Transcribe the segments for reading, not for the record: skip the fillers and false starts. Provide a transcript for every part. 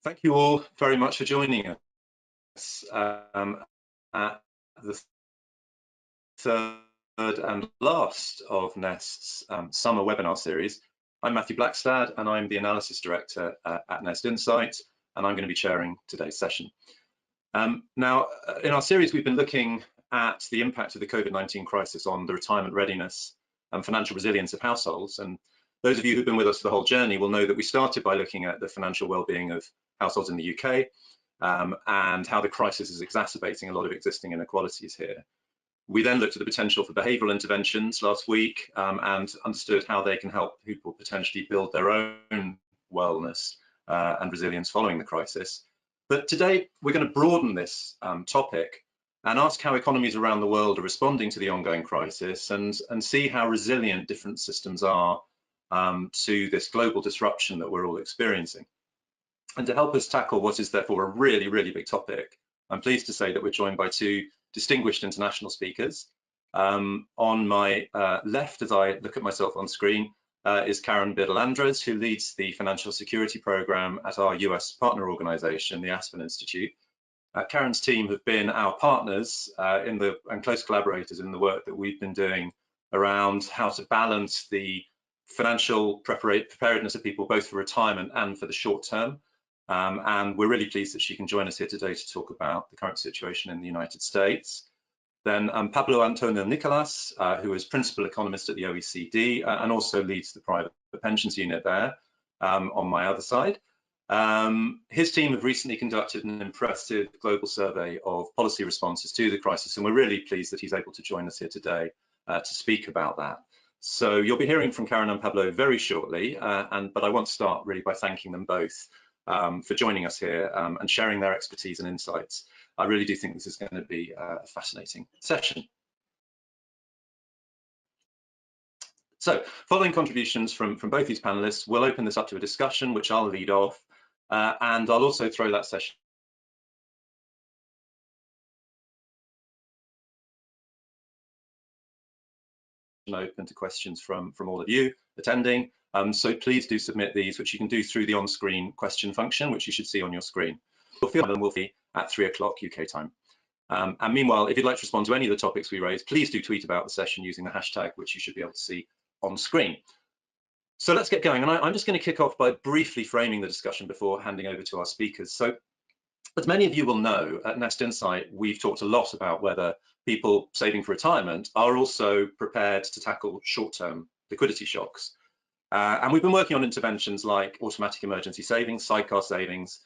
Thank you all very much for joining us at the third and last of Nest's summer webinar series. I'm Matthew Blackstad and I'm the Analysis Director at Nest Insight, and I'm going to be chairing today's session. Now, in our series, we've been looking at the impact of the COVID-19 crisis on the retirement readiness and financial resilience of households. And those of you who've been with us the whole journey will know that we started by looking at the financial well-being of households in the UK and how the crisis is exacerbating a lot of existing inequalities here. We then looked at the potential for behavioural interventions last week and understood how they can help people potentially build their own wellness and resilience following the crisis. But today we're going to broaden this topic and ask how economies around the world are responding to the ongoing crisis and see how resilient different systems are to this global disruption that we're all experiencing. And to help us tackle what is therefore a really, really big topic, I'm pleased to say that we're joined by two distinguished international speakers. On my left, as I look at myself on screen, is Karen Biddle-Andres, who leads the Financial Security Program at our US partner organization, the Aspen Institute. Karen's team have been our partners and close collaborators in the work that we've been doing around how to balance the financial preparedness of people both for retirement and for the short term. And we're really pleased that she can join us here today to talk about the current situation in the United States. Then Pablo Antonio Nicolas, who is Principal Economist at the OECD and also leads the private pensions unit there on my other side. His team have recently conducted an impressive global survey of policy responses to the crisis, and we're really pleased that he's able to join us here today to speak about that. So you'll be hearing from Karen and Pablo very shortly, but I want to start really by thanking them both for joining us here and sharing their expertise and insights. I really do think this is going to be a fascinating session. So following contributions from both these panelists, we'll open this up to a discussion, which I'll lead off, and I'll also throw that session open to questions from all of you attending. So please do submit these, which you can do through the on-screen question function, which you should see on your screen. We'll be at 3 o'clock UK time. And meanwhile, if you'd like to respond to any of the topics we raised, please do tweet about the session using the hashtag, which you should be able to see on screen. So let's get going. And I'm just going to kick off by briefly framing the discussion before handing over to our speakers. So as many of you will know, at Nest Insight, we've talked a lot about whether people saving for retirement are also prepared to tackle short-term liquidity shocks. And we've been working on interventions like automatic emergency savings, sidecar savings,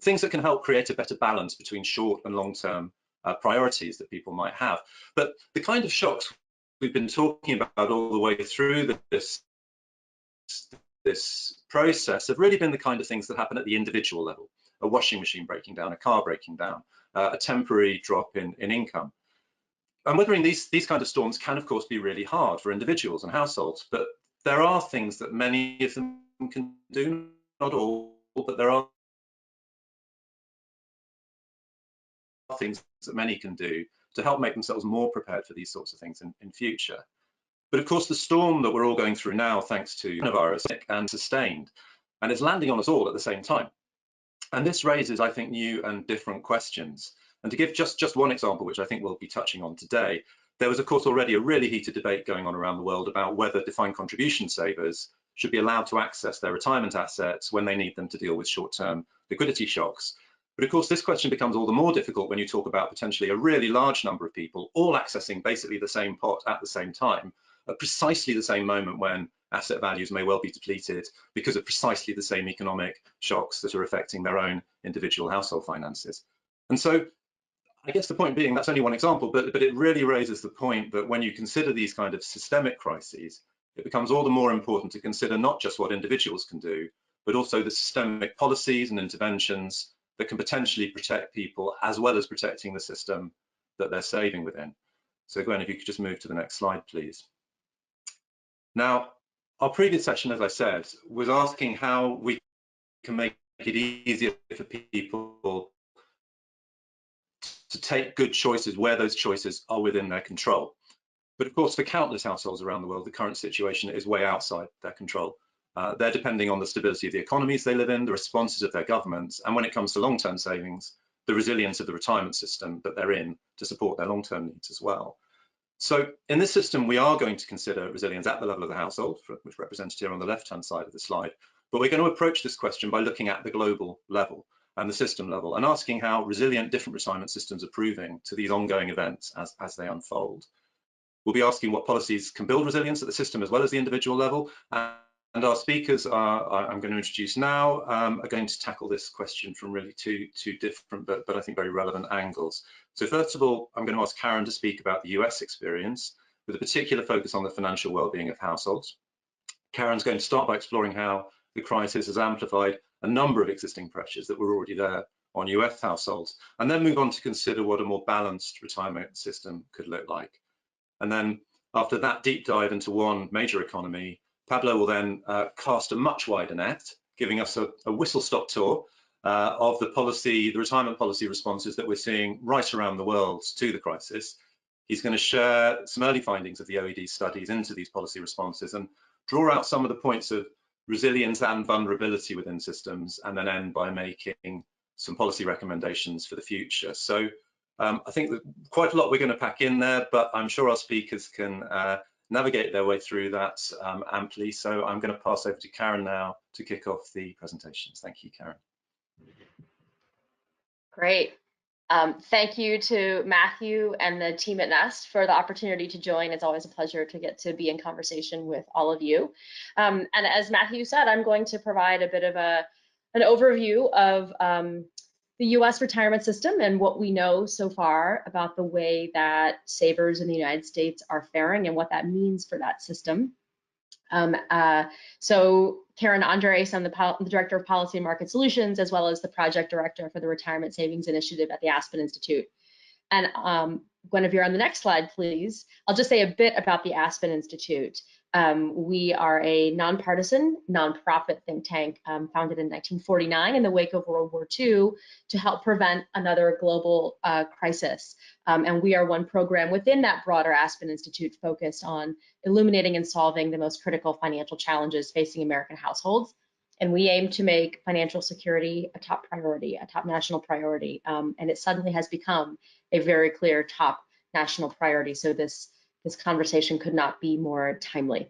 things that can help create a better balance between short and long-term priorities that people might have. But the kind of shocks we've been talking about all the way through this process have really been the kind of things that happen at the individual level. A washing machine breaking down, a car breaking down, a temporary drop in income. And weathering these kind of storms can, of course, be really hard for individuals and households, but there are things that many of them can do, not all, but there are things that many can do to help make themselves more prepared for these sorts of things in future. But of course, the storm that we're all going through now, thanks to coronavirus, and sustained, and it's landing on us all at the same time. And this raises, I think, new and different questions. And to give just one example, which I think we'll be touching on today, there was, of course, already a really heated debate going on around the world about whether defined contribution savers should be allowed to access their retirement assets when they need them to deal with short-term liquidity shocks. But of course, this question becomes all the more difficult when you talk about potentially a really large number of people all accessing basically the same pot at the same time, at precisely the same moment when asset values may well be depleted because of precisely the same economic shocks that are affecting their own individual household finances. And so I guess the point being, that's only one example, but it really raises the point that when you consider these kind of systemic crises, it becomes all the more important to consider not just what individuals can do, but also the systemic policies and interventions that can potentially protect people as well as protecting the system that they're saving within. So Gwen, if you could just move to the next slide, please. Now, our previous session, as I said, was asking how we can make it easier for people to take good choices where those choices are within their control. But of course, for countless households around the world, the current situation is way outside their control. They're depending on the stability of the economies they live in, the responses of their governments, and when it comes to long-term savings, the resilience of the retirement system that they're in to support their long-term needs as well. So in this system, we are going to consider resilience at the level of the household, which is represented here on the left-hand side of the slide. But we're going to approach this question by looking at the global level and the system level and asking how resilient different retirement systems are proving to these ongoing events as they unfold. We'll be asking what policies can build resilience at the system as well as the individual level. And our speakers I'm going to introduce now are going to tackle this question from really two different but I think very relevant angles. So first of all, I'm going to ask Karen to speak about the US experience with a particular focus on the financial well-being of households. Karen's going to start by exploring how the crisis has amplified a number of existing pressures that were already there on US households, and then move on to consider what a more balanced retirement system could look like. And then after that deep dive into one major economy, Pablo will then cast a much wider net, giving us a whistle-stop tour of the retirement policy responses that we're seeing right around the world to the crisis. He's going to share some early findings of the OECD studies into these policy responses and draw out some of the points of resilience and vulnerability within systems, and then end by making some policy recommendations for the future. So I think that quite a lot we're going to pack in there, but I'm sure our speakers can navigate their way through that amply. So I'm going to pass over to Karen now to kick off the presentations. Thank you, Karen. Great. Thank you to Matthew and the team at Nest for the opportunity to join. It's always a pleasure to get to be in conversation with all of you. And as Matthew said, I'm going to provide a bit of an overview of the US retirement system and what we know so far about the way that savers in the United States are faring and what that means for that system. So Karen Andres, I'm the Director of Policy and Market Solutions, as well as the Project Director for the Retirement Savings Initiative at the Aspen Institute. And Guinevere, on the next slide, please. I'll just say a bit about the Aspen Institute. We are a nonpartisan, nonprofit think tank founded in 1949 in the wake of World War II to help prevent another global crisis. And we are one program within that broader Aspen Institute focused on illuminating and solving the most critical financial challenges facing American households. And we aim to make financial security a top priority, a top national priority. And it suddenly has become a very clear top national priority. So this conversation could not be more timely.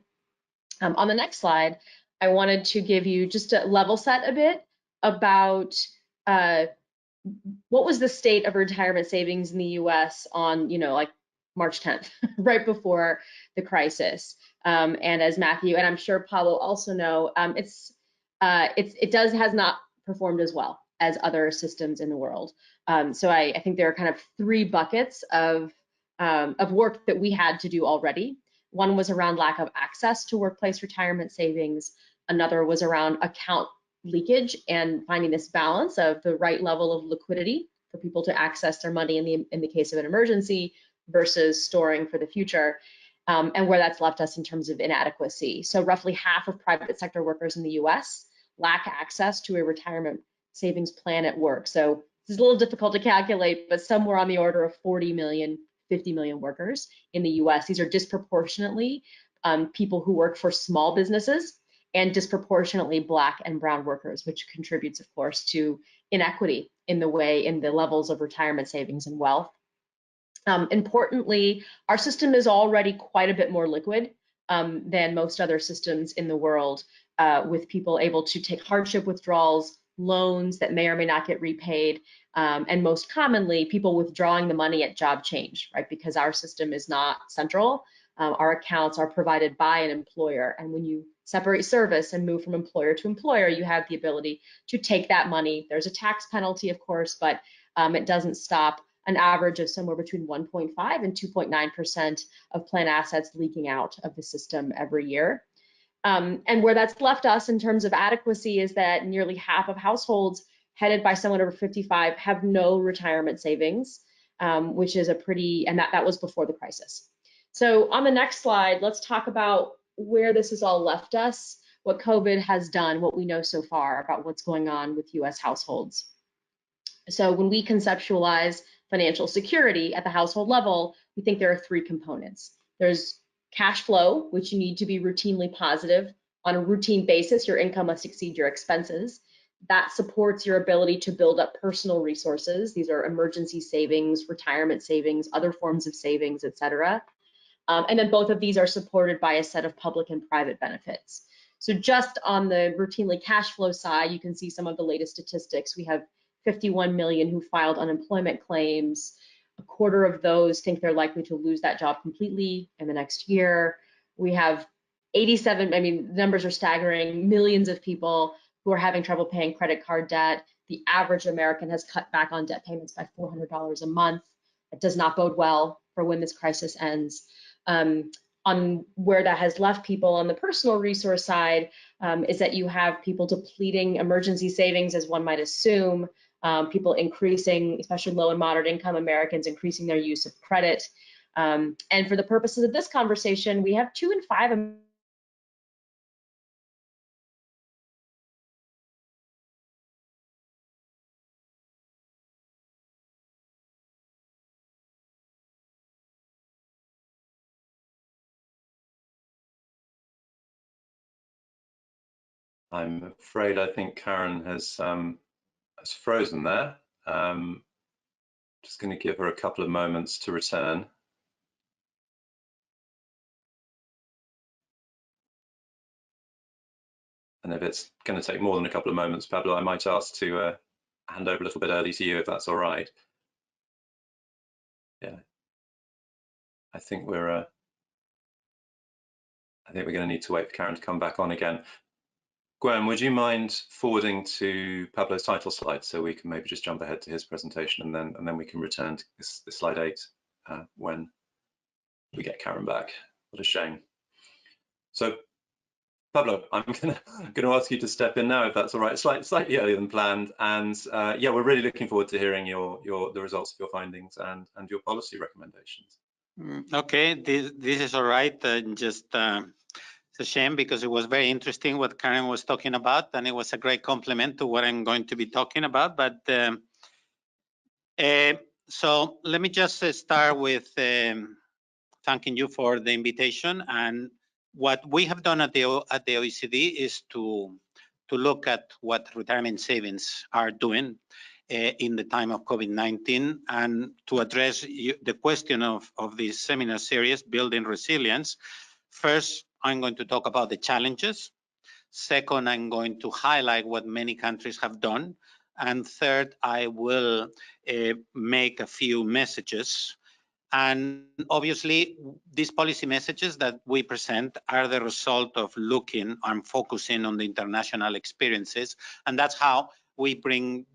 On the next slide, I wanted to give you just a level set a bit about what was the state of retirement savings in the US on, like March 10th, right before the crisis. And as Matthew, and I'm sure Pablo also know, it has not performed as well as other systems in the world. So I think there are kind of three buckets of work that we had to do already. One was around lack of access to workplace retirement savings. Another was around account leakage and finding this balance of the right level of liquidity for people to access their money in the case of an emergency versus storing for the future, and where that's left us in terms of inadequacy. So roughly half of private sector workers in the US lack access to a retirement savings plan at work. So this is a little difficult to calculate, but somewhere on the order of 40 million, 50 million workers in the US. These are disproportionately people who work for small businesses and disproportionately Black and brown workers, which contributes, of course, to inequity in the levels of retirement savings and wealth. Importantly, our system is already quite a bit more liquid than most other systems in the world, with people able to take hardship withdrawals, loans that may or may not get repaid, and most commonly, people withdrawing the money at job change, right? Because our system is not central. Our accounts are provided by an employer, and when you separate service and move from employer to employer, you have the ability to take that money. There's a tax penalty, of course, but it doesn't stop an average of somewhere between 1.5 and 2.9% of plan assets leaking out of the system every year. And where that's left us in terms of adequacy is that nearly half of households headed by someone over 55 have no retirement savings, which is and that was before the crisis. So on the next slide, let's talk about where this has all left us, what COVID has done, what we know so far about what's going on with US households. So when we conceptualize financial security at the household level, we think there are three components. There's cash flow, which you need to be routinely positive on a routine basis, your income must exceed your expenses. That supports your ability to build up personal resources. These are emergency savings, retirement savings, other forms of savings, etc. And then both of these are supported by a set of public and private benefits. So just on the routinely cash flow side, you can see some of the latest statistics. We have 51 million who filed unemployment claims. A quarter of those think they're likely to lose that job completely in the next year. We have 87, I mean, numbers are staggering, millions of people who are having trouble paying credit card debt. The average American has cut back on debt payments by $400 a month. It does not bode well for when this crisis ends. On where that has left people on the personal resource side is that you have people depleting emergency savings, as one might assume, people increasing, especially low and moderate income Americans, increasing their use of credit. And for the purposes of this conversation, we have 2 in 5 I'm afraid I think Karen has frozen there. Just going to give her a couple of moments to return. And if it's going to take more than a couple of moments, Pablo, I might ask to hand over a little bit early to you, if that's all right. Yeah, I think we're going to need to wait for Karen to come back on again. Gwen, would you mind forwarding to Pablo's title slide so we can maybe just jump ahead to his presentation, and then we can return to this slide 8 when we get Karen back. What a shame. So Pablo, I'm going to ask you to step in now, if that's all right, slightly earlier than planned. And yeah, we're really looking forward to hearing the results of your findings and your policy recommendations. Okay, this is all right. Just it's a shame because it was very interesting what Karen was talking about, and it was a great compliment to what I'm going to be talking about. But so let me just start with thanking you for the invitation. And what we have done at the OECD is to look at what retirement savings are doing in the time of COVID-19, and to address the question of this seminar series, Building Resilience. First, I'm going to talk about the challenges. Second, I'm going to highlight what many countries have done. And third, I will make a few messages. And obviously, these policy messages that we present are the result of looking and focusing on the international experiences. And that's how we bring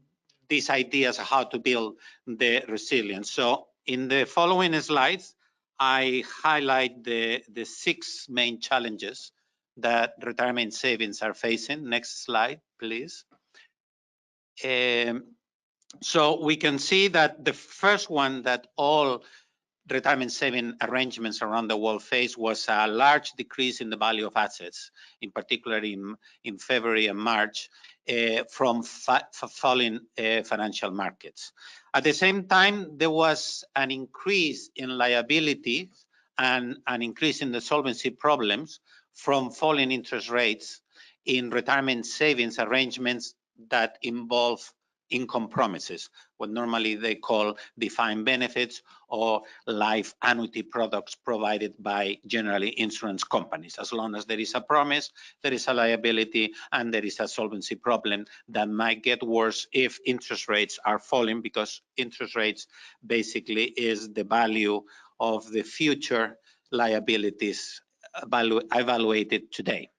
these ideas of how to build the resilience. So in the following slides, I highlight the 6 main challenges that retirement savings are facing. Next slide, please. So we can see that the first one that all retirement saving arrangements around the world face was a large decrease in the value of assets, in particular in February and March, from falling financial markets. At the same time, there was an increase in liability and an increase in the solvency problems from falling interest rates in retirement savings arrangements that involve income promises, what normally they call defined benefits or life annuity products provided by generally insurance companies. As long as there is a promise, there is a liability, and there is a solvency problem that might get worse if interest rates are falling, because interest rates basically is the value of the future liabilities evaluated today.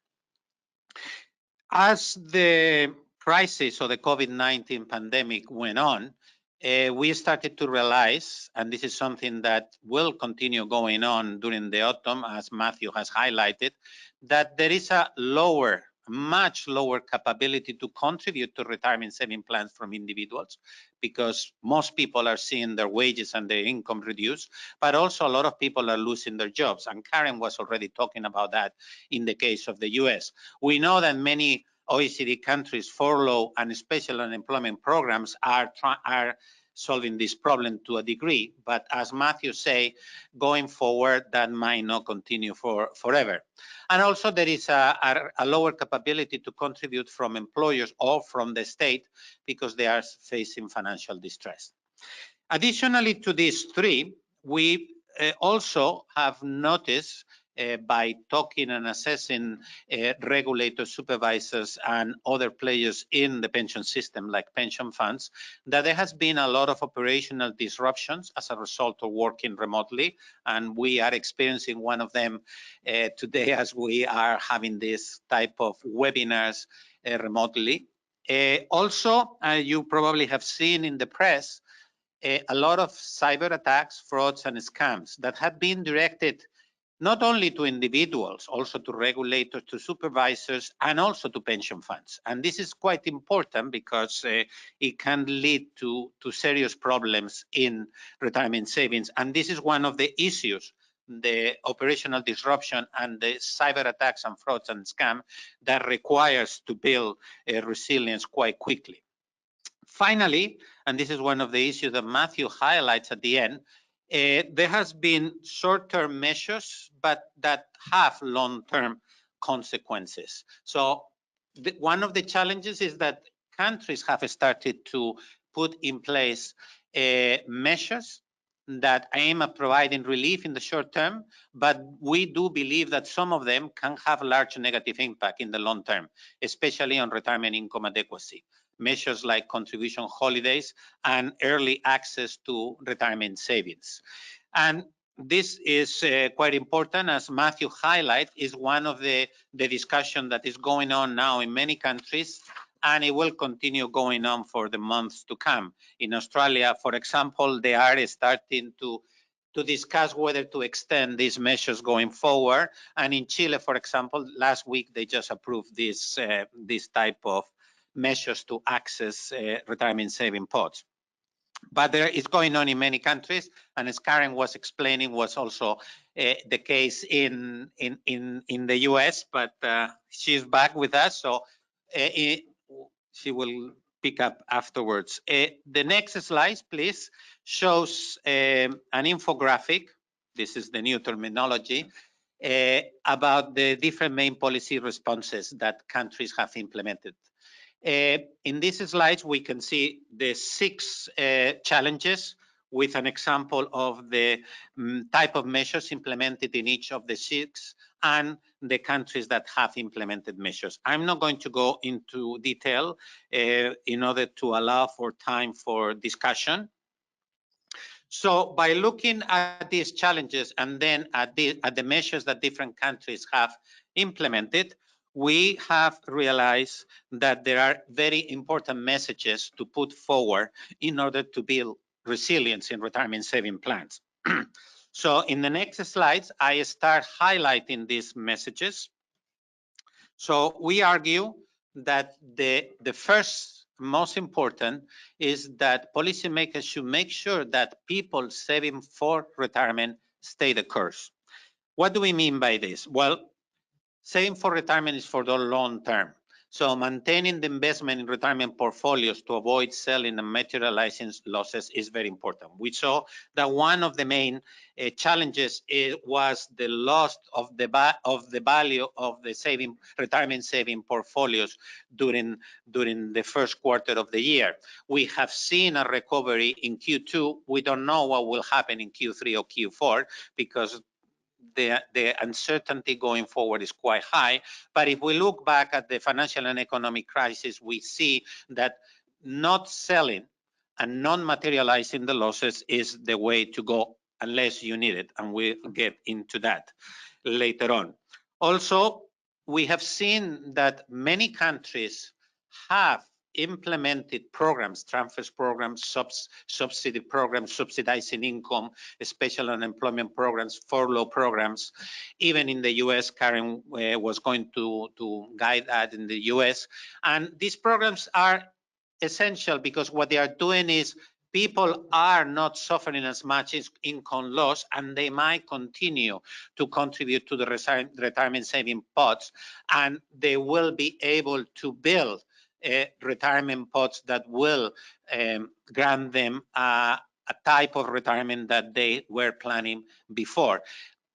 As the crisis or the COVID-19 pandemic went on, we started to realize, and this is something that will continue going on during the autumn, as Matthew has highlighted, that there is a much lower capability to contribute to retirement saving plans from individuals, because most people are seeing their wages and their income reduced, but also a lot of people are losing their jobs. And Karen was already talking about that in the case of the US. We know that many OECD countries furlough and special unemployment programs are solving this problem to a degree, but as Matthew say, going forward, that might not continue forever. And also there is a lower capability to contribute from employers or from the state because they are facing financial distress. Additionally to these three, we also have noticed by talking and assessing regulators, supervisors, and other players in the pension system, like pension funds, that there has been a lot of operational disruptions as a result of working remotely, and we are experiencing one of them today as we are having this type of webinars remotely. Also, you probably have seen in the press a lot of cyber attacks, frauds, and scams that have been directed not only to individuals, also to regulators, to supervisors, and also to pension funds. And this is quite important because it can lead to serious problems in retirement savings. And this is one of the issues, the operational disruption and the cyber attacks and frauds and scam that requires to build resilience quite quickly. Finally, and this is one of the issues that Matthew highlights at the end, there has been short-term measures, but that have long-term consequences. So one of the challenges is that countries have started to put in place measures that aim at providing relief in the short term, but we do believe that some of them can have large negative impact in the long term, especially on retirement income adequacy. Measures like contribution holidays and early access to retirement savings. And this is quite important, as Matthew highlighted, is one of the discussion that is going on now in many countries, and it will continue going on for the months to come. In Australia, for example, they are starting to discuss whether to extend these measures going forward. And in Chile, for example, last week they just approved this type of measures to access retirement saving pots. But there is going on in many countries, and as Karen was explaining, was also the case in the US, but she's back with us, so she will pick up afterwards. The next slide, please, shows an infographic. This is the new terminology about the different main policy responses that countries have implemented. In these slides, we can see the 6 challenges with an example of the type of measures implemented in each of the 6 and the countries that have implemented measures. I'm not going to go into detail in order to allow for time for discussion. So by looking at these challenges and then at the measures that different countries have implemented, we have realized that there are very important messages to put forward in order to build resilience in retirement saving plans. So in the next slides, I start highlighting these messages. So we argue that the first most important is that policymakers should make sure that people saving for retirement stay the course. What do we mean by this? Well, saving for retirement is for the long term. So maintaining the investment in retirement portfolios to avoid selling and materializing losses is very important. We saw that one of the main challenges was the loss of the value of the retirement saving portfolios during the first quarter of the year. We have seen a recovery in Q2. We don't know what will happen in Q3 or Q4 because the uncertainty going forward is quite high. But if we look back at the financial and economic crisis, we see that not selling and not materializing the losses is the way to go unless you need it. And we'll get into that later on. Also, we have seen that many countries have implemented programs, transfers programs, subsidy programs, subsidizing income, special unemployment programs, furlough programs. Even in the US, Karen was going to guide that in the US. And these programs are essential because what they are doing is people are not suffering as much as income loss, and they might continue to contribute to the retirement saving pots, and they will be able to build retirement pots that will grant them a type of retirement that they were planning before.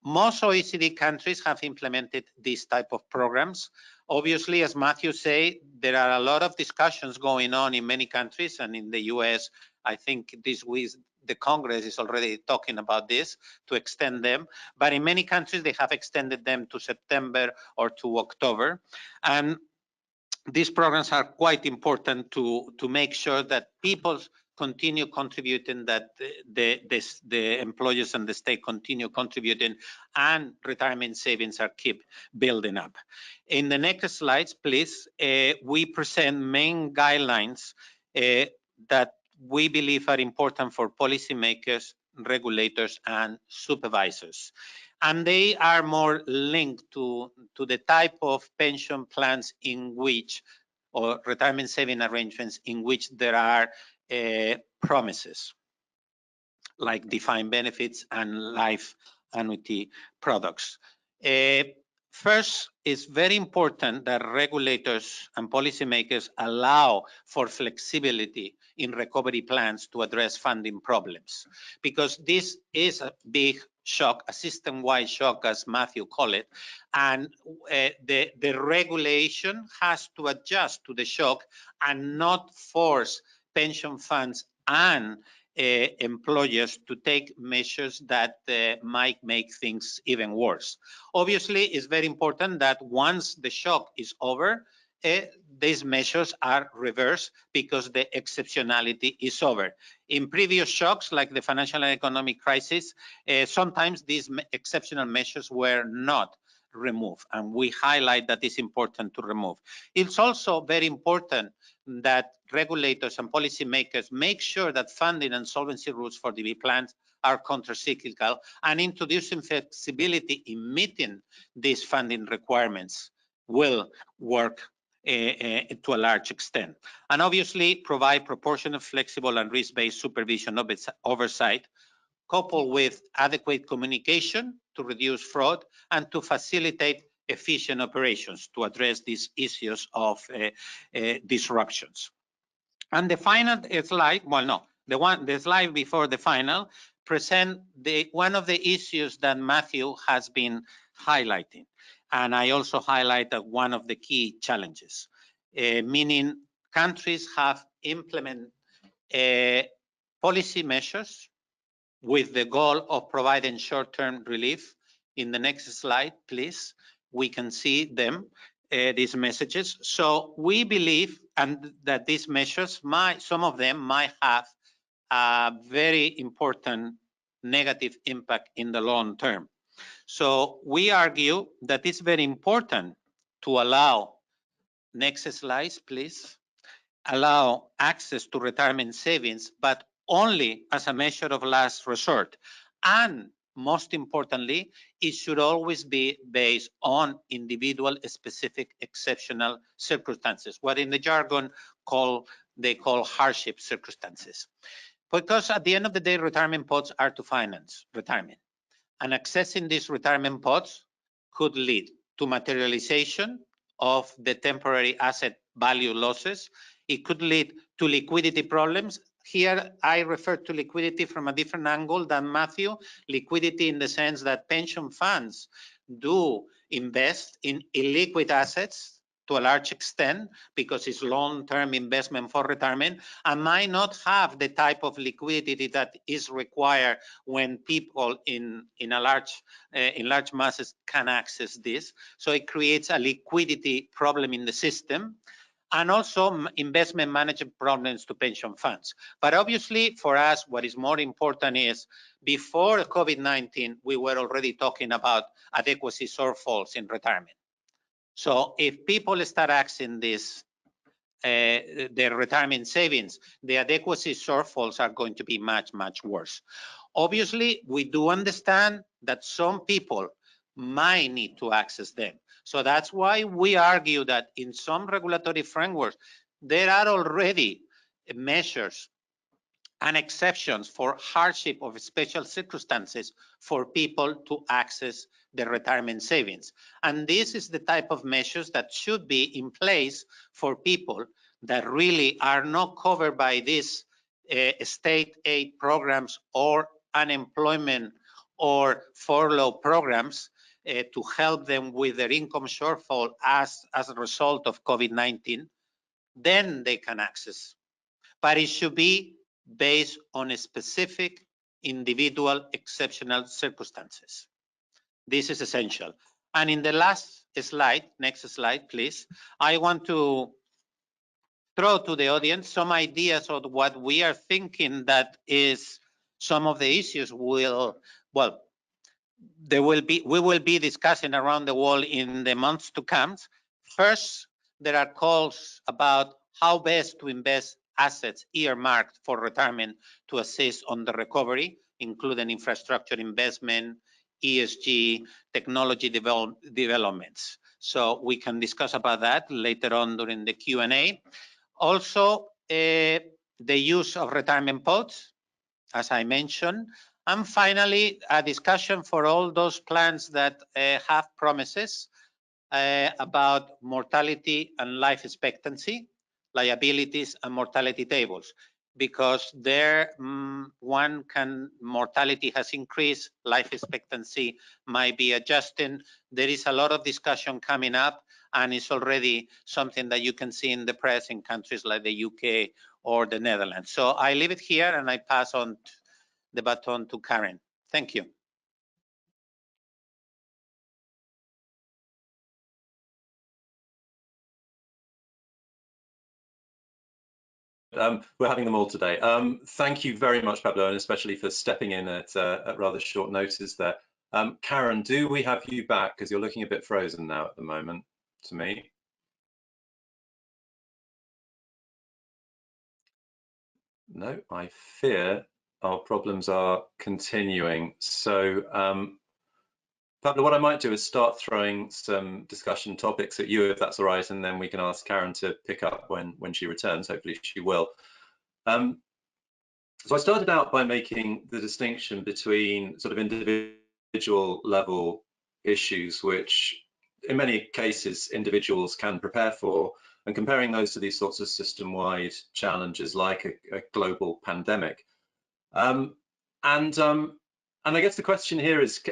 Most OECD countries have implemented these type of programs. Obviously, as Matthew said, there are a lot of discussions going on in many countries, and in the US, I think this week the Congress is already talking about this to extend them. But in many countries, they have extended them to September or to October. And these programs are quite important to make sure that people continue contributing, that the employers and the state continue contributing, and retirement savings are keep building up. In the next slides, please, we present main guidelines that we believe are important for policymakers, regulators, and supervisors. And they are more linked to the type of pension plans in which, or retirement saving arrangements in which there are promises, like defined benefits and life annuity products. First, it's very important that regulators and policymakers allow for flexibility in recovery plans to address funding problems, because this is a big shock, a system-wide shock, as Matthew called it, and the regulation has to adjust to the shock and not force pension funds and employers to take measures that might make things even worse. Obviously, it's very important that once the shock is over, these measures are reversed because the exceptionality is over. In previous shocks, like the financial and economic crisis, sometimes these exceptional measures were not removed, and we highlight that it's important to remove. It's also very important that regulators and policymakers make sure that funding and solvency rules for DB plans are countercyclical, and introducing flexibility in meeting these funding requirements will work to a large extent. And obviously provide proportionate, flexible, and risk-based supervision oversight, coupled with adequate communication to reduce fraud and to facilitate efficient operations to address these issues of disruptions. And the final slide, well, no, the slide before the final present one of the issues that Matthew has been highlighting. And I also highlighted one of the key challenges, meaning countries have implemented policy measures with the goal of providing short-term relief. In the next slide, please, we can see them, these messages. So we believe that these measures, some of them might have a very important negative impact in the long term. So we argue that it's very important to allow, next slides, please, allow access to retirement savings, but only as a measure of last resort. And most importantly, it should always be based on individual specific exceptional circumstances, what in the jargon they call hardship circumstances. Because at the end of the day, retirement pots are to finance retirement. And accessing these retirement pots could lead to materialization of the temporary asset value losses. It could lead to liquidity problems. Here, I refer to liquidity from a different angle than Matthew. Liquidity in the sense that pension funds do invest in illiquid assets to a large extent because it's long-term investment for retirement, and might not have the type of liquidity that is required when people in large masses can access this. So it creates a liquidity problem in the system, and also investment management problems to pension funds. But obviously for us, what is more important is before COVID-19, we were already talking about adequacy shortfalls in retirement. So if people start accessing this, their retirement savings, the adequacy shortfalls are going to be much, much worse. Obviously, we do understand that some people might need to access them. So that's why we argue that in some regulatory frameworks, there are already measures and exceptions for hardship of special circumstances for people to access the retirement savings. And this is the type of measures that should be in place for people that really are not covered by these state aid programs or unemployment or furlough programs to help them with their income shortfall as a result of COVID-19, then they can access. But it should be based on a specific individual exceptional circumstances. This is essential. And in the last slide, next slide, please, I want to throw to the audience some ideas of what we are thinking that is some of the issues we will be discussing around the world in the months to come. First, there are calls about how best to invest assets earmarked for retirement to assist on the recovery, including infrastructure investment, ESG, technology developments. So we can discuss about that later on during the Q&A. Also, the use of retirement pods, as I mentioned. And finally, a discussion for all those plans that have promises about mortality and life expectancy, liabilities and mortality tables, because there mortality has increased, life expectancy might be adjusting. There is a lot of discussion coming up, and it's already something that you can see in the press in countries like the UK or the Netherlands. So I leave it here and I pass on the baton to Karen. Thank you. We're having them all today. Thank you very much, Pablo, and especially for stepping in at rather short notice there. Karen, do we have you back? Because you're looking a bit frozen now at the moment to me. No, I fear our problems are continuing. So, Pablo, what I might do is start throwing some discussion topics at you, if that's all right, and then we can ask Karen to pick up when she returns. Hopefully she will. So I started out by making the distinction between sort of individual level issues, which in many cases individuals can prepare for, and comparing those to these sorts of system-wide challenges like a global pandemic. And I guess the question here is,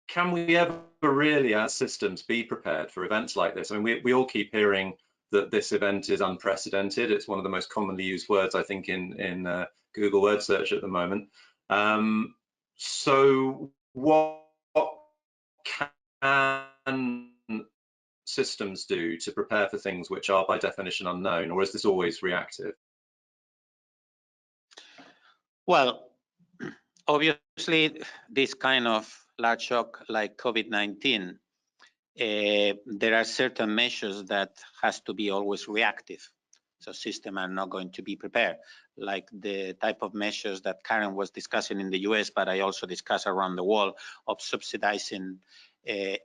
can we ever really, as systems, be prepared for events like this? I mean, we all keep hearing that this event is unprecedented. It's one of the most commonly used words, I think, in Google word search at the moment. So what can systems do to prepare for things which are by definition unknown, or is this always reactive? Well, obviously, this kind of large shock like COVID-19, there are certain measures that has to be always reactive. So systems are not going to be prepared, like the type of measures that Karen was discussing in the US, but I also discuss around the world of subsidizing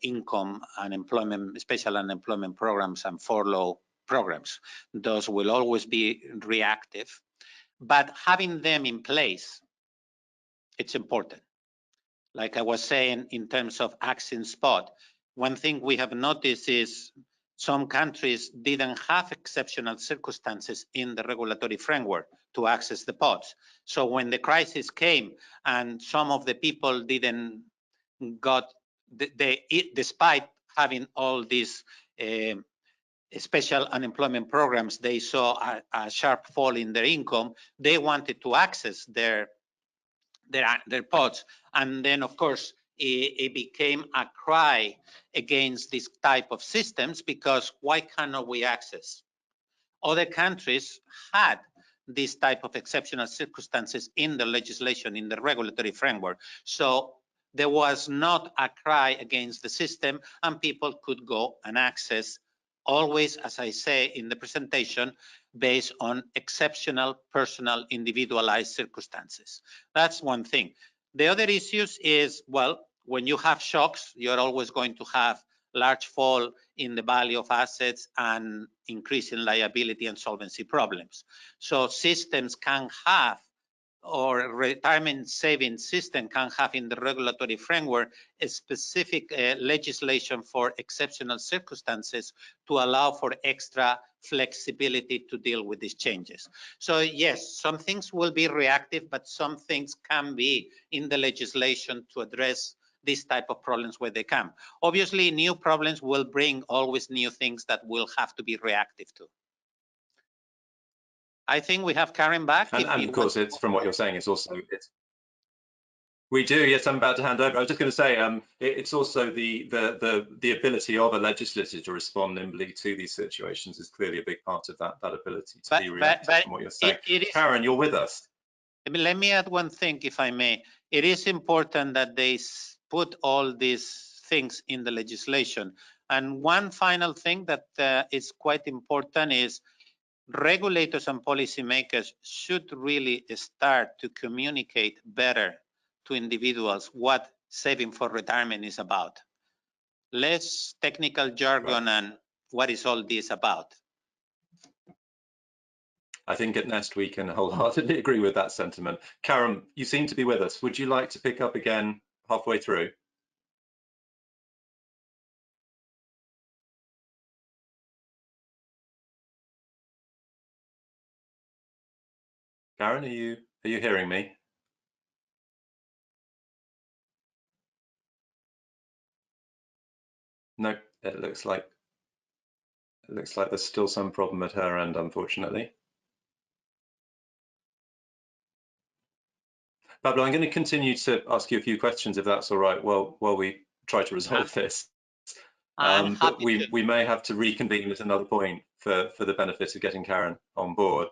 income, unemployment, special unemployment programs and furlough programs. Those will always be reactive, but having them in place, it's important. Like I was saying, in terms of action spot, one thing we have noticed is some countries didn't have exceptional circumstances in the regulatory framework to access the pods. So when the crisis came and some of the people didn't got, despite having all these special unemployment programs, they saw a sharp fall in their income. They wanted to access their pods, and then of course it became a cry against this type of systems, because why cannot we access? Other countries had this type of exceptional circumstances in the legislation, in the regulatory framework, so there was not a cry against the system, and people could go and access, always, as I say in the presentation, based on exceptional, personal, individualized circumstances. That's one thing. The other issues is, well, when you have shocks, you're always going to have large fall in the value of assets and increase in liability and solvency problems. So systems can have or retirement savings system can have in the regulatory framework a specific legislation for exceptional circumstances to allow for extra flexibility to deal with these changes. So yes, some things will be reactive, but some things can be in the legislation to address these type of problems where they come. Obviously, new problems will bring always new things that will have to be reactive to. I think we have Karen back. And of course, it's from what you're saying, we do. Yes, I'm about to hand over. I was just going to say, it's also the ability of a legislator to respond nimbly to these situations is clearly a big part of that ability to be reactive. From what you're saying, Karen, you're with us. Let me add one thing, if I may. It is important that they put all these things in the legislation. And one final thing that is quite important is regulators and policymakers should really start to communicate better to individuals what saving for retirement is about. Less technical jargon and what is all this about. I think at Nest we can wholeheartedly agree with that sentiment. Karen, you seem to be with us. Would you like to pick up again halfway through? Karen, are you hearing me? No, it looks like there's still some problem at her end, unfortunately. Pablo, I'm going to continue to ask you a few questions, if that's all right, while we try to resolve this. But we may have to reconvene at another point for the benefit of getting Karen on board.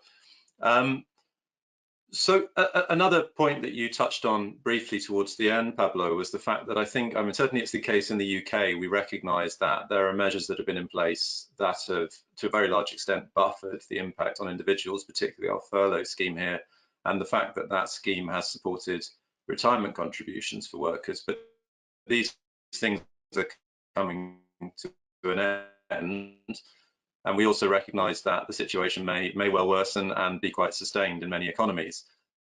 So another point that you touched on briefly towards the end, Pablo, was the fact that I mean, certainly it's the case in the UK, we recognise that there are measures that have been in place that have, to a very large extent, buffered the impact on individuals, particularly our furlough scheme here, and the fact that that scheme has supported retirement contributions for workers. But these things are coming to an end. And we also recognise that the situation may well worsen and be quite sustained in many economies.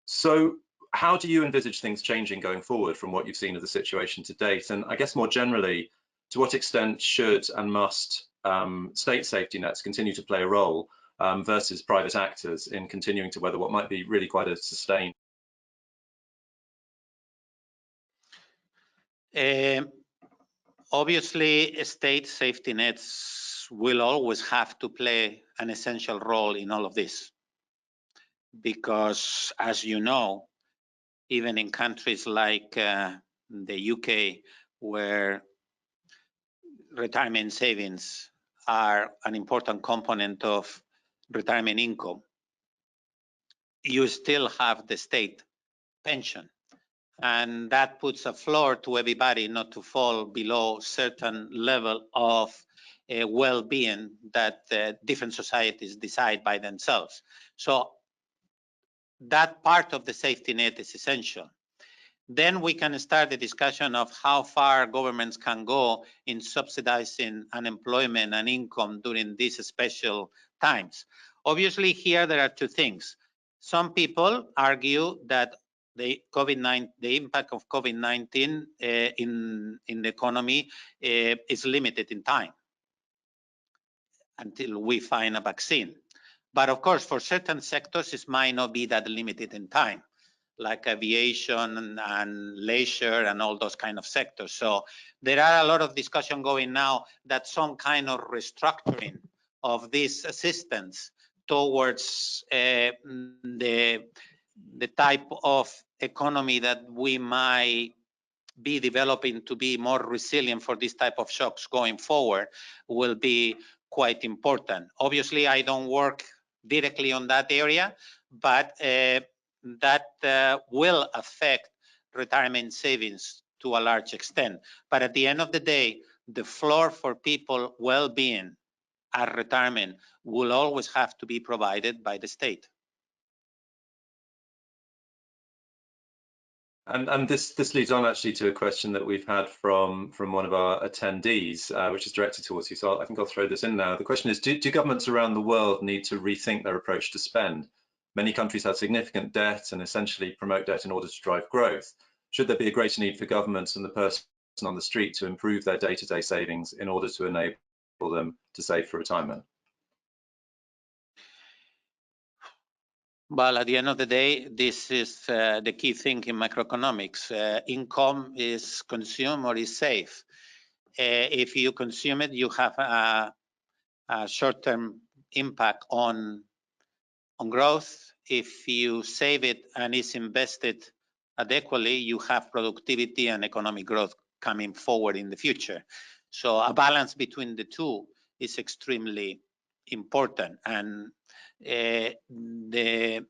So how do you envisage things changing going forward from what you've seen of the situation to date? And I guess more generally, to what extent should and must state safety nets continue to play a role versus private actors in continuing to weather what might be really quite a sustained? Obviously, state safety nets will always have to play an essential role in all of this, because as you know, even in countries like the UK, where retirement savings are an important component of retirement income, you still have the state pension. And that puts a floor to everybody not to fall below certain level of well-being that different societies decide by themselves. So that part of the safety net is essential. Then we can start the discussion of how far governments can go in subsidizing unemployment and income during these special times. Obviously, here there are two things. Some people argue that the impact of COVID-19 in the economy is limited in time until we find a vaccine. But of course, for certain sectors, it might not be that limited in time, like aviation and leisure and all those kind of sectors. So there are a lot of discussion going now that some kind of restructuring of this assistance towards the type of economy that we might be developing to be more resilient for this type of shocks going forward will be quite important. Obviously, I don't work directly on that area, but that will affect retirement savings to a large extent. But at the end of the day, the floor for people well-being at retirement will always have to be provided by the state. And this leads on actually to a question that we've had from one of our attendees, which is directed towards you. So I think I'll throw this in now. The question is, do governments around the world need to rethink their approach to spend? Many countries have significant debt and essentially promote debt in order to drive growth. Should there be a greater need for governments and the person on the street to improve their day-to-day savings in order to enable them to save for retirement? Well, at the end of the day, this is the key thing in macroeconomics. Income is consumed or is saved. If you consume it, you have a short-term impact on growth. If you save it and it's invested adequately, you have productivity and economic growth coming forward in the future. So a balance between the two is extremely important. And the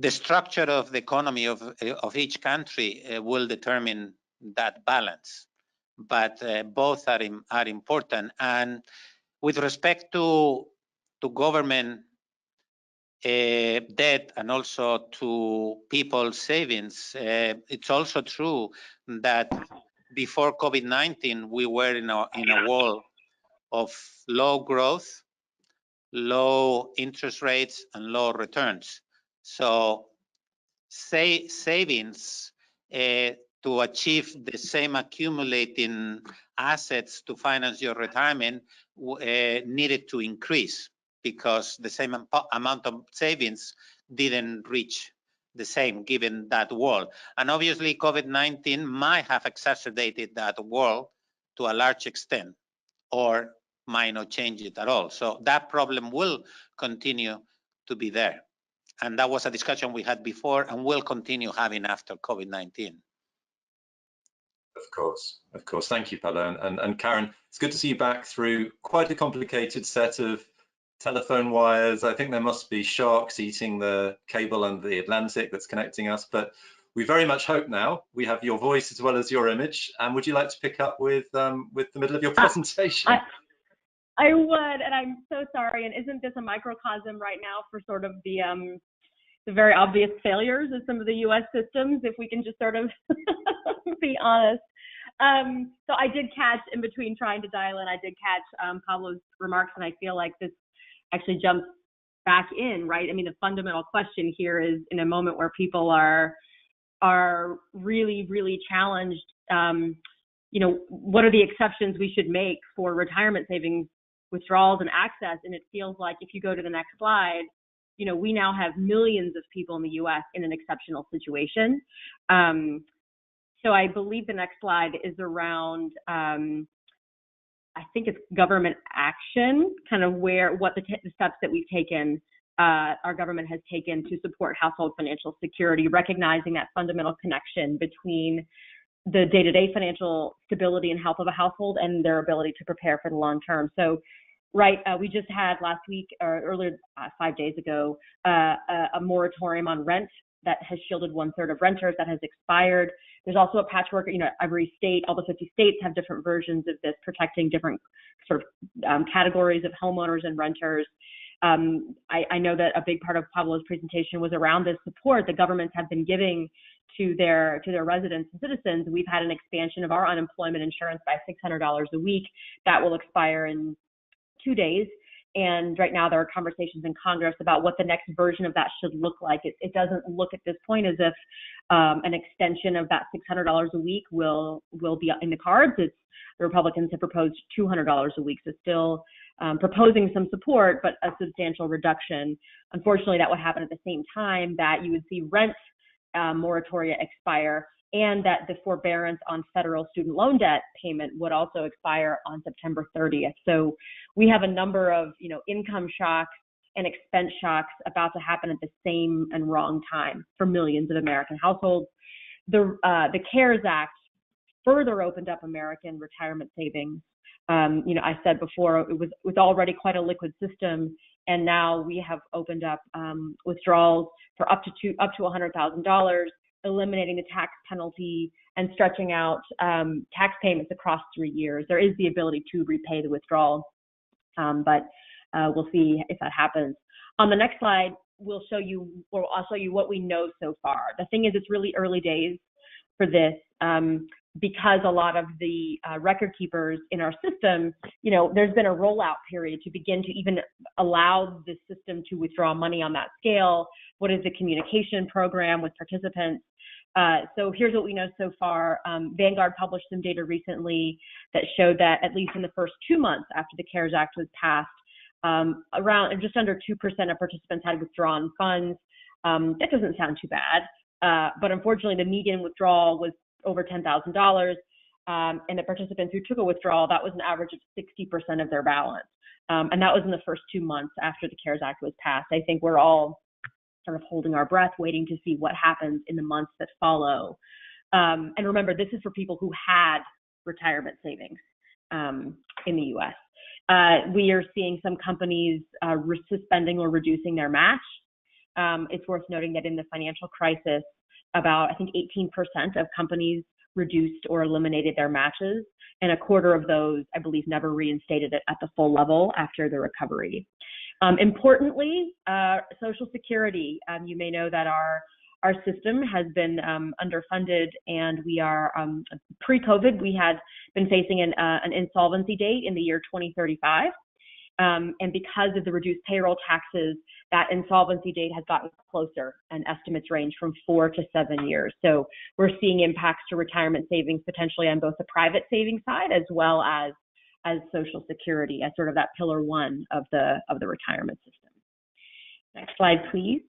structure of the economy of each country will determine that balance. But both are important. And with respect to government debt and also to people's savings, it's also true that before COVID-19, we were in a world of low growth, low interest rates, and low returns. So savings to achieve the same accumulating assets to finance your retirement needed to increase, because the same amount of savings didn't reach the same given that world. And obviously COVID-19 might have exacerbated that world to a large extent, or might not change it at all. So that problem will continue to be there. And that was a discussion we had before and will continue having after COVID-19. Of course. Thank you, Pablo. And Karen, it's good to see you back through quite a complicated set of telephone wires. I think there must be sharks eating the cable and the Atlantic that's connecting us, but we very much hope now we have your voice as well as your image. And would you like to pick up with the middle of your presentation? I would, and I'm so sorry. And isn't this a microcosm right now for sort of the very obvious failures of some of the U.S. systems, if we can just sort of be honest? So I did catch, in between trying to dial in, I did catch Pablo's remarks, and I feel like this actually jumps back in, right? I mean, the fundamental question here is, in a moment where people are really, really challenged, what are the exceptions we should make for retirement savings withdrawals and access? And it feels like, if you go to the next slide, we now have millions of people in the U.S. in an exceptional situation. So I believe the next slide is around, I think it's government action, kind of what the steps that we've taken, our government has taken to support household financial security, recognizing that fundamental connection between the day-to-day financial stability and health of a household and their ability to prepare for the long term. So, we just had last week, or earlier, 5 days ago, a moratorium on rent that has shielded 1/3 of renters that has expired. There's also a patchwork, every state, all the 50 states have different versions of this, protecting different sort of categories of homeowners and renters. I know that a big part of Pablo's presentation was around this support the governments have been giving to their residents and citizens. We've had an expansion of our unemployment insurance by $600 a week. That will expire in 2 days. And right now there are conversations in Congress about what the next version of that should look like. It doesn't look at this point as if an extension of that $600 a week will be in the cards. The Republicans have proposed $200 a week, so still proposing some support, but a substantial reduction. Unfortunately, that would happen at the same time that you would see rent moratoria expire, and that the forbearance on federal student loan debt payment would also expire on September 30th. So we have a number of, income shocks and expense shocks about to happen at the same and wrong time for millions of American households. The CARES Act further opened up American retirement savings. I said before, it was already quite a liquid system, and now we have opened up withdrawals for up to $100,000. Eliminating the tax penalty and stretching out tax payments across 3 years. There is the ability to repay the withdrawal, but we'll see if that happens. On the next slide, I'll show you what we know so far. The thing is, it's really early days for this. because a lot of the record keepers in our system, there's been a rollout period to begin to even allow the system to withdraw money on that scale. What is the communication program with participants? So here's what we know so far. Vanguard published some data recently that showed that at least in the first 2 months after the CARES Act was passed, around just under 2% of participants had withdrawn funds. That doesn't sound too bad, but unfortunately the median withdrawal was over $10,000, and the participants who took a withdrawal, that was an average of 60% of their balance, and that was in the first 2 months after the CARES Act was passed. I think we're all sort of holding our breath, waiting to see what happens in the months that follow. And remember, this is for people who had retirement savings in the U.S. We are seeing some companies suspending or reducing their match. It's worth noting that in the financial crisis, about, I think, 18% of companies reduced or eliminated their matches, and a quarter of those, I believe, never reinstated it at the full level after the recovery. Importantly, Social Security. You may know that our system has been underfunded, and we are pre-COVID. We had been facing an insolvency date in the year 2035, and because of the reduced payroll taxes, that insolvency date has gotten closer, and estimates range from 4 to 7 years. So we're seeing impacts to retirement savings potentially on both the private savings side as well as Social Security as sort of that pillar one of the retirement system. Next slide, please.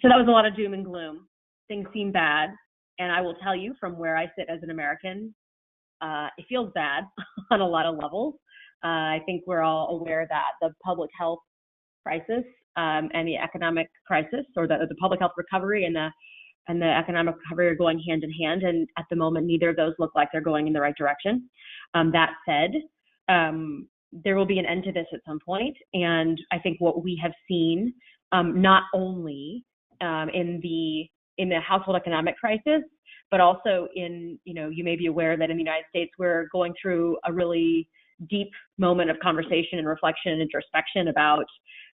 So that was a lot of doom and gloom. Things seem bad, and I will tell you from where I sit as an American, it feels bad on a lot of levels. I think we're all aware that the public health crisis and the economic crisis, or the public health recovery and the economic recovery, are going hand in hand, and at the moment neither of those look like they're going in the right direction. That said, there will be an end to this at some point, and I think what we have seen, not only in the household economic crisis, but also you may be aware that in the United States, we're going through a really deep moment of conversation and reflection and introspection about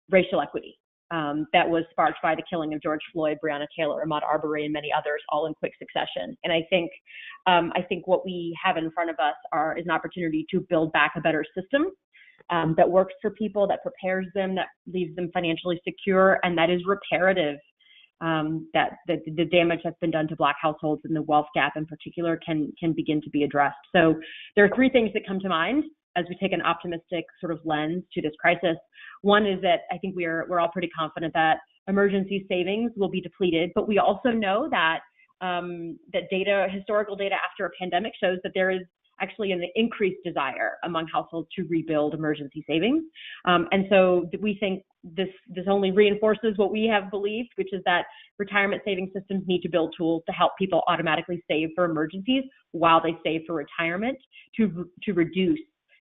racial equity that was sparked by the killing of George Floyd, Breonna Taylor, Ahmaud Arbery, and many others, all in quick succession. And I think what we have in front of us is an opportunity to build back a better system that works for people, that prepares them, that leaves them financially secure, and that is reparative. That the damage that's been done to Black households and the wealth gap in particular can begin to be addressed. So there are 3 things that come to mind as we take an optimistic sort of lens to this crisis. One is that I think we're all pretty confident that emergency savings will be depleted, but we also know that historical data after a pandemic shows that there is actually an increased desire among households to rebuild emergency savings. And so we think this only reinforces what we have believed, which is that retirement savings systems need to build tools to help people automatically save for emergencies while they save for retirement, to reduce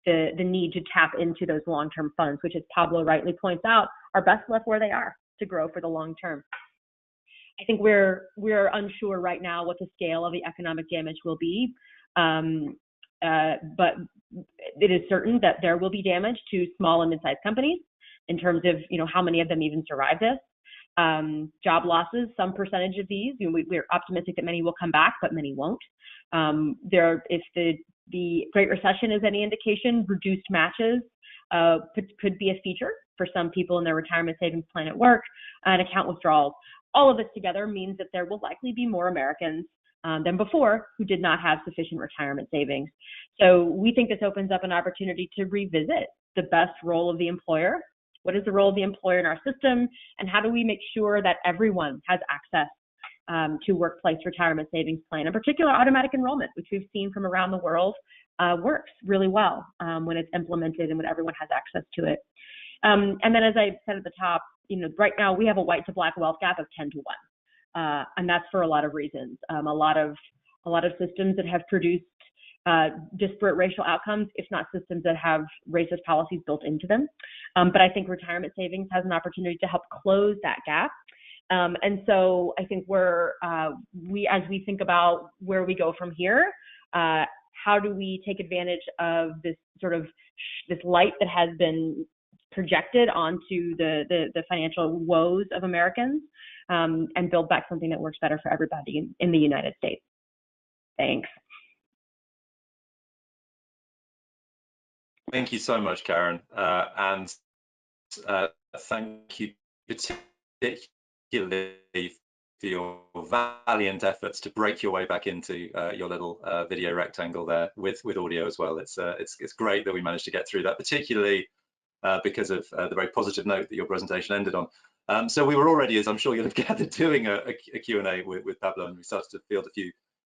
the need to tap into those long-term funds, which, as Pablo rightly points out, are best left where they are to grow for the long term. I think we're unsure right now what the scale of the economic damage will be. But it is certain that there will be damage to small and mid-sized companies in terms of, how many of them even survive this. Job losses, some percentage of these, we're optimistic that many will come back, but many won't. If the Great Recession is any indication, reduced matches could be a feature for some people in their retirement savings plan at work, and account withdrawals. All of this together means that there will likely be more Americans than before who did not have sufficient retirement savings. So we think this opens up an opportunity to revisit the best role of the employer. What is the role of the employer in our system, and how do we make sure that everyone has access to workplace retirement savings plan, in particular automatic enrollment, which we've seen from around the world works really well when it's implemented and when everyone has access to it. And then, as I said at the top, right now we have a white to black wealth gap of 10 to 1. And that's for a lot of reasons. A lot of systems that have produced disparate racial outcomes, if not systems that have racist policies built into them. But I think retirement savings has an opportunity to help close that gap. And so I think as we think about where we go from here, how do we take advantage of this sort of this light that has been projected onto the financial woes of Americans, and build back something that works better for everybody in the United States. Thanks. Thank you so much, Karen, and thank you particularly for your valiant efforts to break your way back into your little video rectangle there with audio as well. It's great that we managed to get through that, particularly because of the very positive note that your presentation ended on. So we were already, as I'm sure you'll have gathered, doing a Q&A with Pablo, and we started to field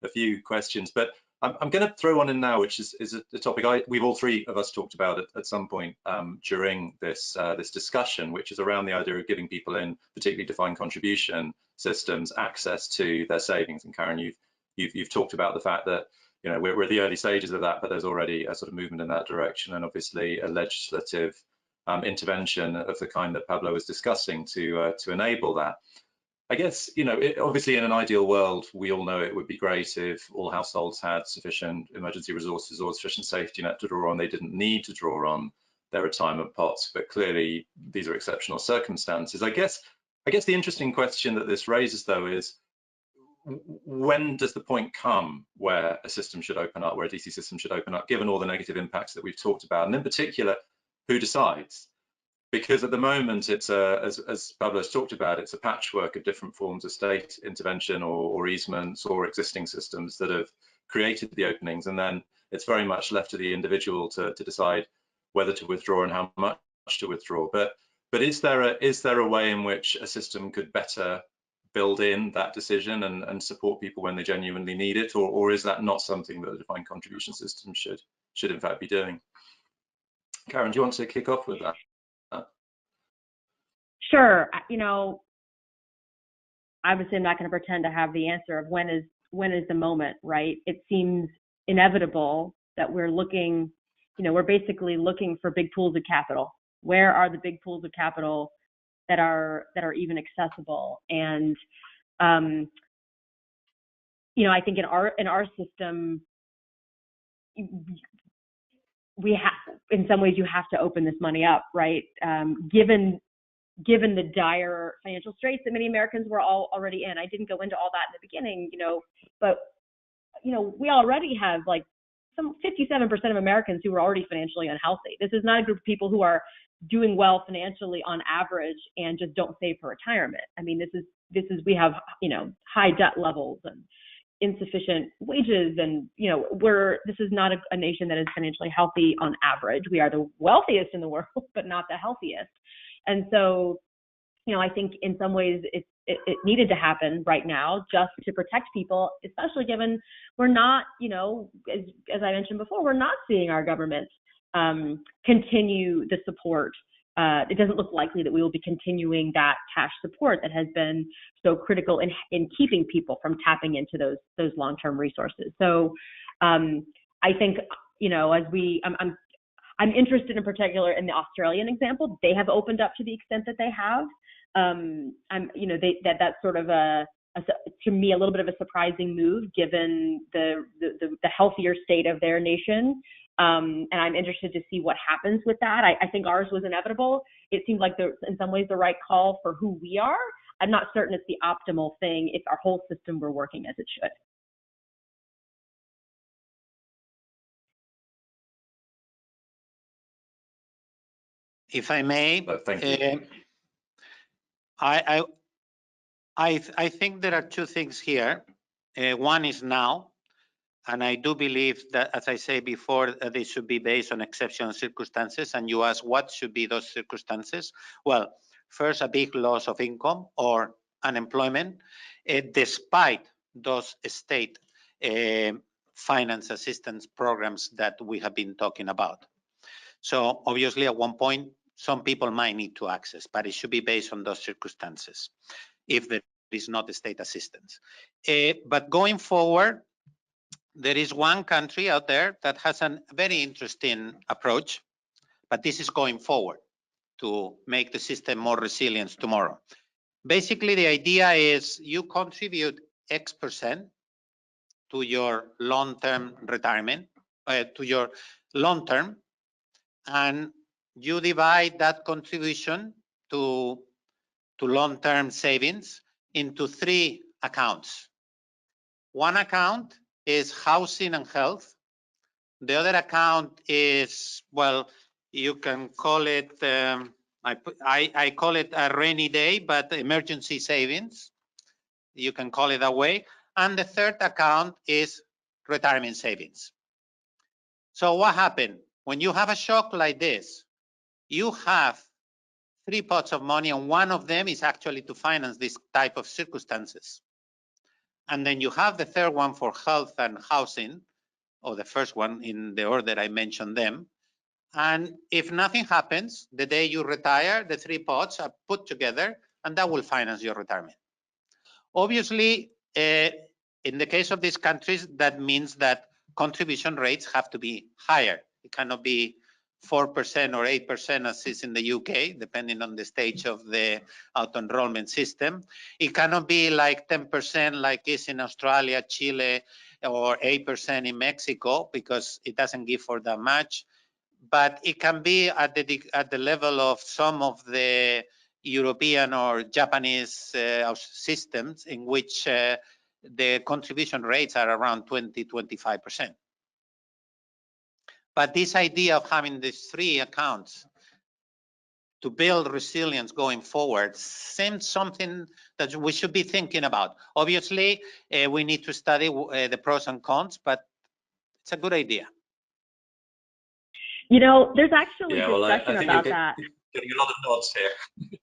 a few questions. But I'm going to throw one in now, which is a topic we've all three of us talked about at some point during this discussion, which is around the idea of giving people in particularly defined contribution systems access to their savings. And Karen, you've talked about the fact that we're at the early stages of that, but there's already a sort of movement in that direction, and obviously a legislative intervention of the kind that Pablo was discussing to enable that. I guess, obviously in an ideal world, we all know it would be great if all households had sufficient emergency resources or sufficient safety net to draw on. They didn't need to draw on their retirement pots, but clearly these are exceptional circumstances. I guess the interesting question that this raises, though, is when does the point come where a system should open up, where a DC system should open up, given all the negative impacts that we've talked about, and in particular, who decides? Because at the moment, it's as Pablo has talked about, it's a patchwork of different forms of state intervention or easements or existing systems that have created the openings, and then it's very much left to the individual to decide whether to withdraw and how much to withdraw. But is there a way in which a system could better build in that decision and support people when they genuinely need it, or is that not something that a defined contribution system should in fact be doing? Karen, do you want to kick off with that? Sure. Obviously I'm not going to pretend to have the answer of when is the moment, right? It seems inevitable that we're looking, we're basically looking for big pools of capital. Where are the big pools of capital that are even accessible? And I think in our system, we have, in some ways, you have to open this money up, right? Given the dire financial straits that many Americans were already in. I didn't go into all that in the beginning, but we already have like some 57% of Americans who are already financially unhealthy. This is not a group of people who are doing well financially on average and just don't save for retirement. I mean, this is we have high debt levels and insufficient wages, and this is not a nation that is financially healthy on average. We are the wealthiest in the world, but not the healthiest. And so, I think in some ways it needed to happen right now just to protect people, especially given we're not, as I mentioned before, we're not seeing our government continue the support. It doesn't look likely that we will be continuing that cash support that has been so critical in keeping people from tapping into those long-term resources. So I think, I'm interested in particular in the Australian example. They have opened up to the extent that they have. That's sort of to me a little bit of a surprising move given the healthier state of their nation. And I'm interested to see what happens with that. I think ours was inevitable. It seemed like in some ways the right call for who we are. I'm not certain it's the optimal thing if our whole system were working as it should. If I may, thank you. I think there are two things here. One is now, and I do believe that, as I say before, they should be based on exceptional circumstances. And you ask what should be those circumstances? Well, first, a big loss of income or unemployment, despite those state finance assistance programs that we have been talking about. So obviously, at one point, some people might need to access, but it should be based on those circumstances if there is not state assistance. But going forward, there is one country out there that has a very interesting approach, but this is going forward to make the system more resilient tomorrow. Basically, the idea is you contribute X% to your long-term retirement, to your long-term, and you divide that contribution to long-term savings into 3 accounts. One account is housing and health. The other account is, well, you can call it, I call it a rainy day, but emergency savings. You can call it that way. And the third account is retirement savings. So what happened? When you have a shock like this, you have 3 pots of money, and one of them is actually to finance this type of circumstances. And then you have the third one for health and housing, or the first one in the order I mentioned them. And if nothing happens, the day you retire, the 3 pots are put together, and that will finance your retirement. Obviously, in the case of these countries, that means that contribution rates have to be higher. It cannot be 4% or 8% as is in the UK, depending on the stage of the auto-enrollment system. It cannot be like 10% like is in Australia, Chile, or 8% in Mexico, because it doesn't give for that much. But it can be at the level of some of the European or Japanese systems in which the contribution rates are around 20–25%. But this idea of having these 3 accounts to build resilience going forward seems something that we should be thinking about. Obviously, we need to study the pros and cons, but it's a good idea. You know, there's actually Yeah, well, discussion I think about you're that. getting a lot of nods here.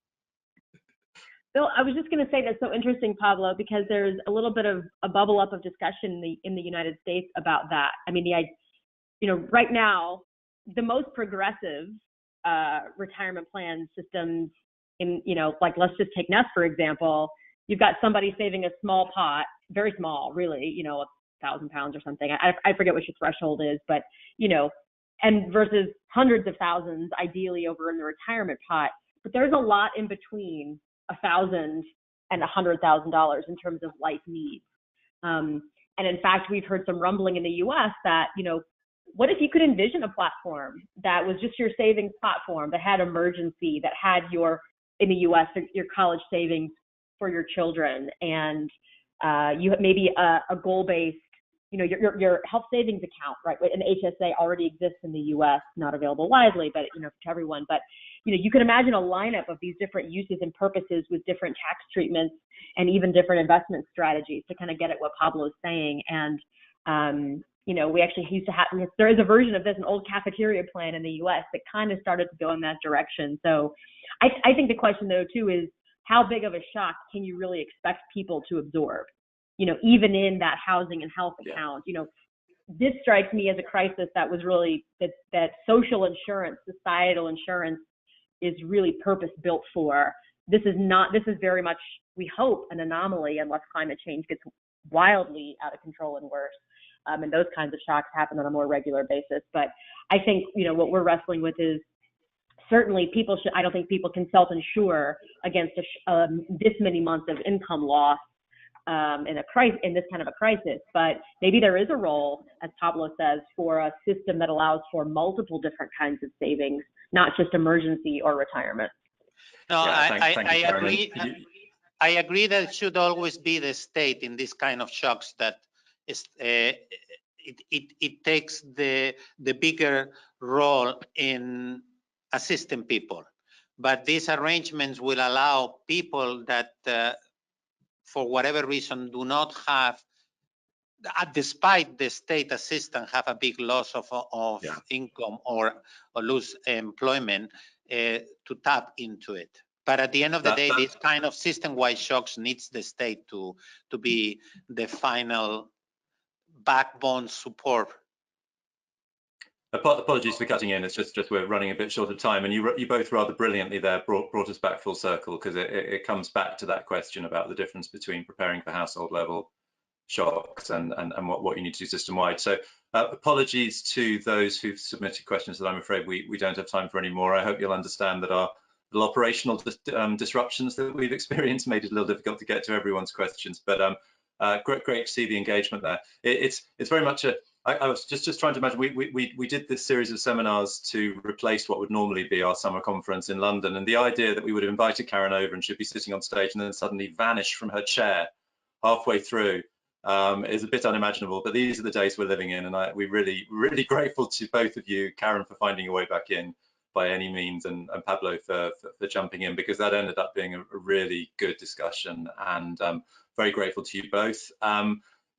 Bill, I was just going to say that's so interesting, Pablo, because there's a little bit of a bubble up of discussion in the United States about that. I mean, right now, the most progressive retirement plan systems in, like let's just take Nest, for example. You've got somebody saving a small pot, very small, really, £1,000 or something. I forget what your threshold is, but, and versus hundreds of thousands, ideally over in the retirement pot. But there's a lot in between $1,000 and $100,000 in terms of life needs. And in fact, we've heard some rumbling in the U.S. that, what if you could envision a platform that was just your savings platform that had emergency, that had in the U.S., your college savings for your children, and you have maybe a goal-based, your health savings account, right? An HSA already exists in the U.S., not available widely, but to everyone. But you can imagine a lineup of these different uses and purposes with different tax treatments and even different investment strategies to kind of get at what Pablo is saying. And we actually used to have, there is a version of this, an old cafeteria plan in the U.S. that kind of started to go in that direction. So I think the question though too is, how big of a shock can you really expect people to absorb? Even in that housing and health account, this strikes me as a crisis that was really that social insurance, societal insurance is really purpose built for. This is very much, we hope, an anomaly unless climate change gets wildly out of control and worse. And those kinds of shocks happen on a more regular basis. But I think, what we're wrestling with is certainly I don't think people can self-insure against this many months of income loss in this kind of a crisis. But maybe there is a role, as Pablo says, for a system that allows for multiple different kinds of savings, not just emergency or retirement. No, Yeah, I agree. I agree that it should always be the state in this kind of shocks that is, it takes the bigger role in assisting people. But these arrangements will allow people that, for whatever reason, do not have, despite the state assistance, have a big loss of income or lose employment, to tap into it. But at the end of the day, this kind of system-wide shocks needs the state to be the final backbone support. Apologies for cutting in. It's just we're running a bit short of time, and you both rather brilliantly there brought us back full circle, because it comes back to that question about the difference between preparing for household level shocks and what you need to do system wide. So apologies to those who've submitted questions that I'm afraid we don't have time for anymore. I hope you'll understand that our little operational disruptions that we've experienced made it a little difficult to get to everyone's questions, but great to see the engagement there. It's very much I was just trying to imagine, we did this series of seminars to replace what would normally be our summer conference in London, and the idea that we would have invited Karen over and she'd be sitting on stage and then suddenly vanish from her chair halfway through is a bit unimaginable, but these are the days we're living in, and we're really grateful to both of you, Karen for finding your way back in by any means, and Pablo for jumping in, because that ended up being a really good discussion, and very grateful to you both.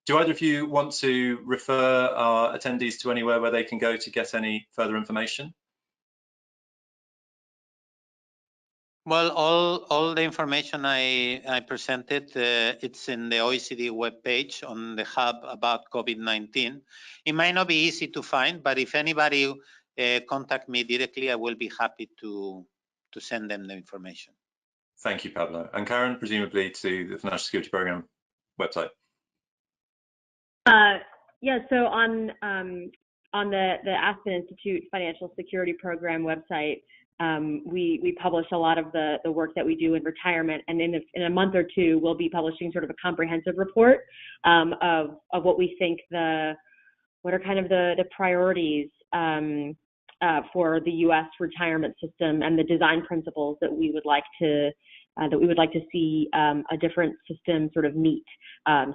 Do either of you want to refer our attendees to anywhere where they can go to get any further information? Well, all the information I presented, it's in the OECD webpage on the hub about COVID-19. It might not be easy to find, but if anybody contact me directly, I will be happy to send them the information. Thank you, Pablo. And Karen, presumably to the Financial Security Program website. Yeah, so on the Aspen Institute Financial Security Program website, we publish a lot of the work that we do in retirement, and in a month or two, we'll be publishing sort of a comprehensive report of what we think what are kind of the priorities for the U.S. retirement system and the design principles that we would like to see a different system sort of meet.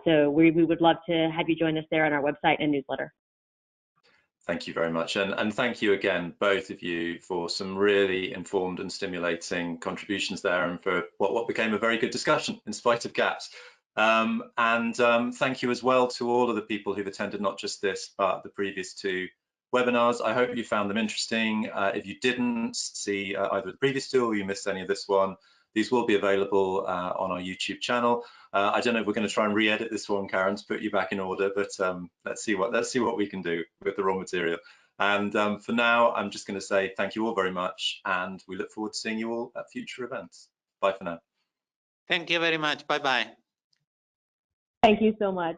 So we would love to have you join us there on our website and newsletter. Thank you very much. And thank you again, both of you, for some really informed and stimulating contributions there, and for what became a very good discussion in spite of gaps. Thank you as well to all of the people who've attended not just this, but the previous two webinars. I hope you found them interesting. If you didn't see either the previous two or you missed any of this one, these will be available on our YouTube channel. I don't know if we're going to try and re-edit this one, Karen, to put you back in order, but let's see what we can do with the raw material. And for now, I'm just going to say thank you all very much, and we look forward to seeing you all at future events. Bye for now. Thank you very much. Bye-bye. Thank you so much.